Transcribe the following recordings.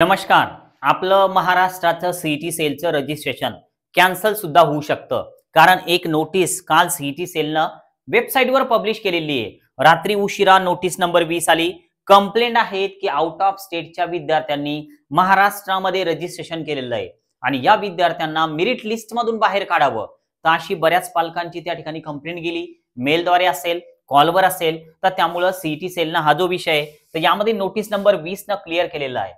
नमस्कार. आपलं महाराष्ट्राचं सीईटी सेलचं रजिस्ट्रेशन कॅन्सल सुद्धा होऊ शकतं. कारण एक नोटीस काल सीईटी सेलनं वेबसाईटवर पब्लिश केलेली आहे. रात्री उशिरा नोटीस नंबर 20 आली. कंप्लेंट आहेत की आउट ऑफ स्टेटच्या विद्यार्थ्यांनी महाराष्ट्रामध्ये रजिस्ट्रेशन केलेलं आहे आणि या विद्यार्थ्यांना मेरिट लिस्टमधून बाहेर काढावं. तर अशी बऱ्याच पालकांची त्या ठिकाणी कंप्लेंट गेली. मेलद्वारे असेल, कॉलवर असेल. तर त्यामुळे सीईटी सेलनं हा जो विषय आहे तर यामध्ये नोटीस नंबर 20 न क्लिअर केलेला आहे.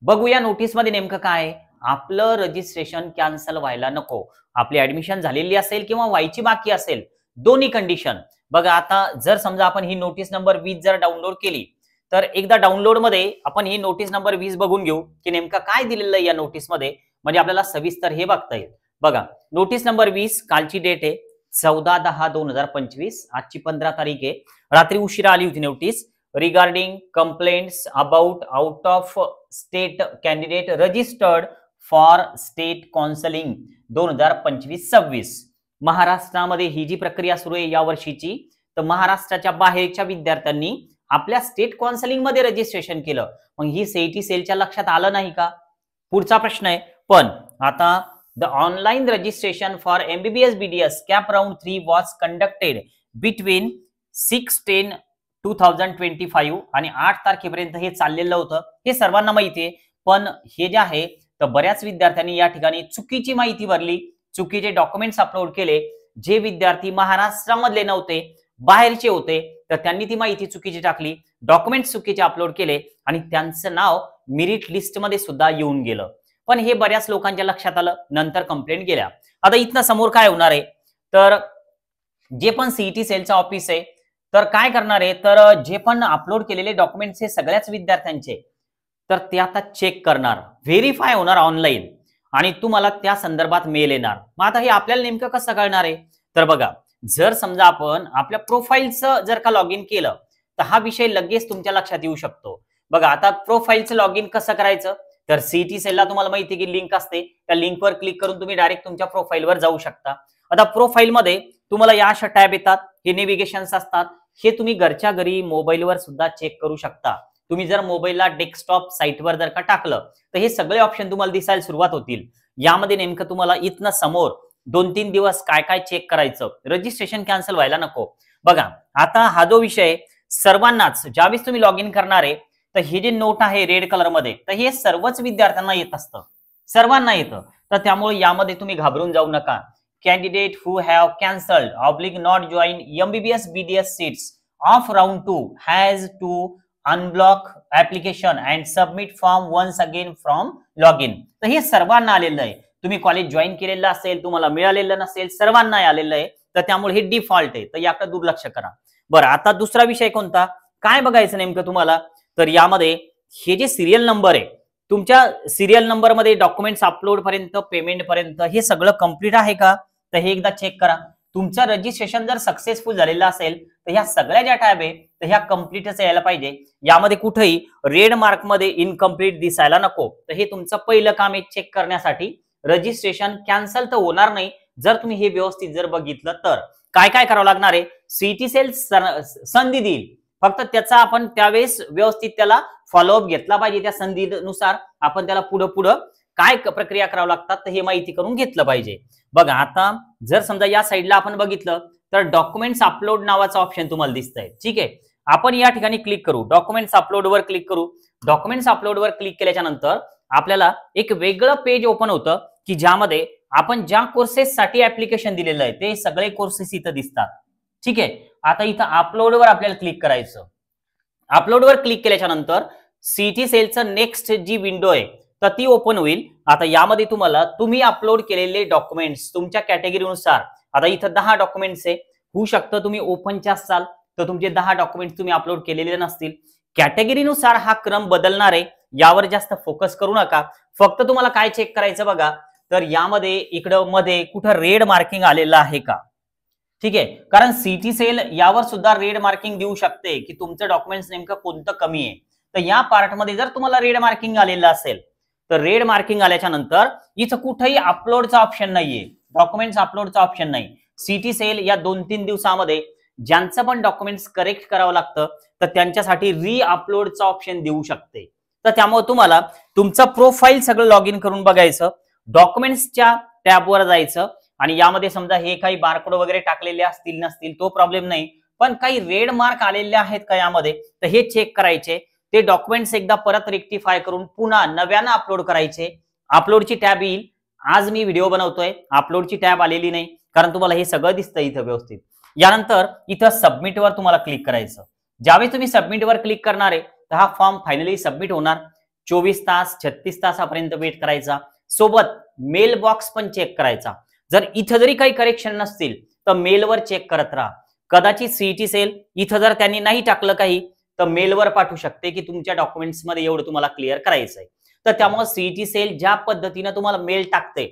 बघूया नोटीस मध्ये नेमकं काय आहे. आपलं रजिस्ट्रेशन कॅन्सल व्हायला नको. आपली ऍडमिशन झालेली असेल किंवा व्हायची बाकी असेल, दोन्ही कंडिशन बघा. आता जर समजा आपण ही नोटीस नंबर 20 जर डाउनलोड केली तर एकदा डाउनलोड मध्ये आपण ही नोटीस नंबर 20 बघून घेऊ की नेमकं काय दिलेलं आहे या नोटीस मध्ये, म्हणजे आपल्याला सविस्तर हे बघता येईल. बघा नोटीस नंबर 20 कालची डेट आहे 14/10/2025. आजची 15 तारीख आहे. रात्री उशिरा आली होती notice. Regarding complaints about out of state candidate registered for state counselling 2025-26. महाराष्ट्रामध्ये ही जी प्रक्रिया सुरू आहे या वर्षीची, तर महाराष्ट्राच्या बाहेरच्या विद्यार्थ्यांनी आपल्या स्टेट काउन्सिलिंग मध्ये रजिस्ट्रेशन केलं. मग ही सीईटी सेलच्या लक्षात आलं नाही का? पुढचा प्रश्न आहे. पण आता the online registration for MBBS BDS cap round 3 was conducted between 6/10/2025 आणि 8 तारखेपर्यंत हे चाललेलं होतं. हे सर्वांना माहिती आहे. पण हे जे आहे तर बऱ्याच विद्यार्थ्यांनी या ठिकाणी चुकीची माहिती भरली, चुकीचे डॉक्युमेंट्स अपलोड केले. जे विद्यार्थी महाराष्ट्रामधले नव्हते, बाहेरचे होते, तर त्यांनी ती माहिती चुकीची टाकली, डॉक्युमेंट्स चुकीचे अपलोड केले आणि त्यांचं नाव मेरिट लिस्ट मध्ये सुद्धा येऊन गेलं. पण हे बऱ्याच लोकांच्या लक्षात आलं, नंतर कंप्लेंट गेल्या. आता इथनं समोर काय होणार आहे, तर जे पण सीईटी सेलचं ऑफिस आहे तर काय करणार आहे, तर जे पण अपलोड केलेले डॉक्युमेंट्स हे सगळ्याच विद्यार्थ्यांचे, तर ते आता चेक करणार, व्हेरीफाय होणार ऑनलाईन आणि तुम्हाला त्या संदर्भात मेल येणार. मग आता हे आपल्याला नेमकं कसं कळणार आहे, तर बघा जर समजा आपण आपल्या प्रोफाईलचं जर का लॉग इन केलं तर हा विषय लगेच तुमच्या लक्षात येऊ शकतो. बघा आता प्रोफाईलचं लॉग इन कसं करायचं, तर सीईटी सेलला तुम्हाला माहिती आहे की लिंक असते, त्या लिंकवर क्लिक करून तुम्ही डायरेक्ट तुमच्या प्रोफाईलवर जाऊ शकता. आता प्रोफाईलमध्ये तुम्हाला या अशा टॅब येतात, हे नेव्हिगेशन्स असतात. हे तुम्ही घरच्या घरी मोबाईलवर सुद्धा चेक करू शकता. तुम्ही जर मोबाईलला डेस्कटॉप साईटवर जर का टाकलं तर हे सगळे ऑप्शन तुम्हाला दिसायला सुरुवात होतील. यामध्ये नेमकं तुम्हाला इथनं समोर 2-3 दिवस काय काय चेक करायचं, रजिस्ट्रेशन कॅन्सल व्हायला नको. बघा आता हा जो विषय सर्वांनाच, ज्यावेळेस तुम्ही लॉग इन करणार आहे तर हे जे नोट आहे रेड कलर मध्ये, तर हे सर्वच विद्यार्थ्यांना येत असतं, सर्वांना येतं. तर त्यामुळे यामध्ये तुम्ही घाबरून जाऊ नका. Candidate who have cancelled oblique not joined MBBS BDS seats of round 2 has to unblock application and submit form once again from login. तर हे सर्वांना आलेलं आहे. तुम्ही कॉलेज जॉईन केलेलं असेल, तुम्हाला मिळालेलं नसेल, सर्वांना आलेलं आहे. तर त्यामुळे हे डिफॉल्ट आहे, तर याकडे दुर्लक्ष करा. बरं आता दुसरा विषय कोणता, काय बघायचं नेमकं तुम्हाला, तर यामध्ये हे जे सिरियल नंबर आहे, तुमच्या सिरियल नंबर मध्ये डॉक्युमेंट्स अपलोड पर्यंत, पेमेंट पर्यंत हे सगळं कंप्लीट आहे का, तर हे एकदा चेक करा. तुमचं रजिस्ट्रेशन जर सक्सेसफुल झालेलं असेल तर ह्या सगळ्या ज्या टॅब आहे तर ह्या कम्प्लीटच यायला पाहिजे. यामध्ये कुठेही रेड मार्क मध्ये इनकम्प्लीट दिसायला नको. तर हे तुमचं पहिलं काम आहे चेक करण्यासाठी. रजिस्ट्रेशन कॅन्सल तर होणार नाही जर तुम्ही हे व्यवस्थित जर बघितलं तर. काय काय करावं लागणार आहे, सीईटी सेल संधी देईल, फक्त त्याचा आपण त्यावेळेस व्यवस्थित त्याला फॉलोअप घेतला पाहिजे. त्या संधीनुसार आपण त्याला पुढं काय प्रक्रिया करावं लागतात तर हे माहिती करून घेतलं पाहिजे. बघा आता जर समजा या साईडला आपण बघितलं तर डॉक्युमेंट्स अपलोड नावाचं ऑप्शन तुम्हाला दिसतंय. ठीक आहे, आपण या ठिकाणी क्लिक करू, डॉक्युमेंट्स अपलोड वर क्लिक करू. डॉक्युमेंट्स अपलोड वर क्लिक केल्याच्या नंतर आपल्याला एक वेगळं पेज ओपन होतं की ज्यामध्ये आपण ज्या कोर्सेस साठी ऍप्लिकेशन दिलेलं आहे ते सगळे कोर्सेस इथं दिसतात. ठीक आहे, आता इथं अपलोड वर आपल्याला क्लिक करायचं. अपलोड वर क्लिक केल्याच्या नंतर सीईटी सेलचं नेक्स्ट जी विंडो आहे तर ती ओपन होईल. आता यामध्ये तुम्हाला तुम्ही अपलोड केलेले डॉक्युमेंट्स तुमच्या कॅटेगरीनुसार, आता इथं 10 डॉक्युमेंट्स आहे, होऊ शकतं तुम्ही ओपनच्या असाल तर तुमचे 10 डॉक्युमेंट्स तुम्ही अपलोड केलेले नसतील. कॅटेगरीनुसार हा क्रम बदलणार आहे, यावर जास्त फोकस करू नका. फक्त तुम्हाला काय चेक करायचं बघा, तर यामध्ये इकडं मध्ये कुठं रेड मार्किंग आलेलं आहे का. ठीक आहे, कारण सीईटी सेल यावर सुद्धा रेड मार्किंग देऊ शकते की तुमचं डॉक्युमेंट्स नेमकं कोणतं कमी आहे. तर या पार्टमध्ये जर तुम्हाला रेड मार्किंग आलेलं असेल तर रेड मार्किंग आल्याच्या नंतर इथं कुठेही अपलोडचा ऑप्शन नाहीये, डॉक्युमेंट्स अपलोडचा ऑप्शन नाही. सीईटी सेल या 2-3 दिवसामध्ये ज्यांचं पण डॉक्युमेंट्स करेक्ट करावं लागतं तर त्यांच्यासाठी री अपलोडचा ऑप्शन देऊ शकते. तर त्यामुळे तुम्हाला तुमचं प्रोफाईल सगळं लॉग इन करून बघायचं, डॉक्युमेंट्सच्या टॅबवर जायचं आणि यामध्ये समजा हे काही बारकोड वगैरे टाकलेले असतील नसतील तो प्रॉब्लेम नाही, पण काही रेड मार्क आलेले आहेत का यामध्ये तर हे चेक करायचे. ते डॉक्युमेंट्स एकदा परत रेक्टिफाय करून पुन्हा नव्यानं अपलोड करायचे. अपलोडची टॅब येईल. आज मी व्हिडिओ बनवतोय, अपलोडची टॅब आलेली नाही कारण तुम्हाला हे सगळं दिसतं इथं व्यवस्थित. यानंतर इथं सबमिटवर तुम्हाला क्लिक करायचं. ज्यावेळी तुम्ही सबमिटवर क्लिक करणार आहे तर हा फॉर्म फायनली सबमिट होणार. 24 तास 36 तासापर्यंत वेट करायचा. सोबत मेल बॉक्स पण चेक करायचा. जर इथं जरी काही करेक्शन नसतील तर मेलवर चेक करत राहा. कदाचित सीईटी सेल इथं जर त्यांनी नाही टाकलं काही तर मेलवर पाठवू शकते की तुमच्या डॉक्युमेंट्स मध्ये एवढं तुम्हाला क्लिअर करायचं आहे. तर त्यामुळे सीईटी सेल ज्या पद्धतीने तुम्हाला मेल टाकते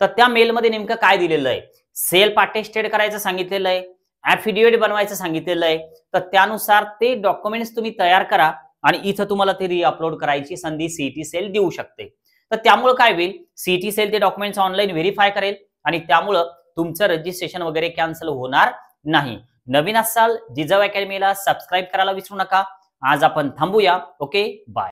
तर त्या मेलमध्ये नेमकं काय दिलेलं आहे, सेल्फ अटेस्टेड करायचं सांगितलेलं आहे, ऍफिडेविट बनवायचं सांगितलेलं आहे. तर त्यानुसार ते डॉक्युमेंट्स तुम्ही तयार करा आणि इथं तुम्हाला ते रिअपलोड करायची संधी सीईटी सेल देऊ शकते. तर त्यामुळे काय होईल, सीईटी सेल ते डॉक्युमेंट्स ऑनलाईन व्हेरीफाय करेल आणि त्यामुळं तुमचं रजिस्ट्रेशन वगैरे कॅन्सल होणार नाही. नवीन असाल जिजाऊ अकॅडमीला सबस्क्राईब करायला विसरू नका. आज आपण थांबूया. Okay, bye.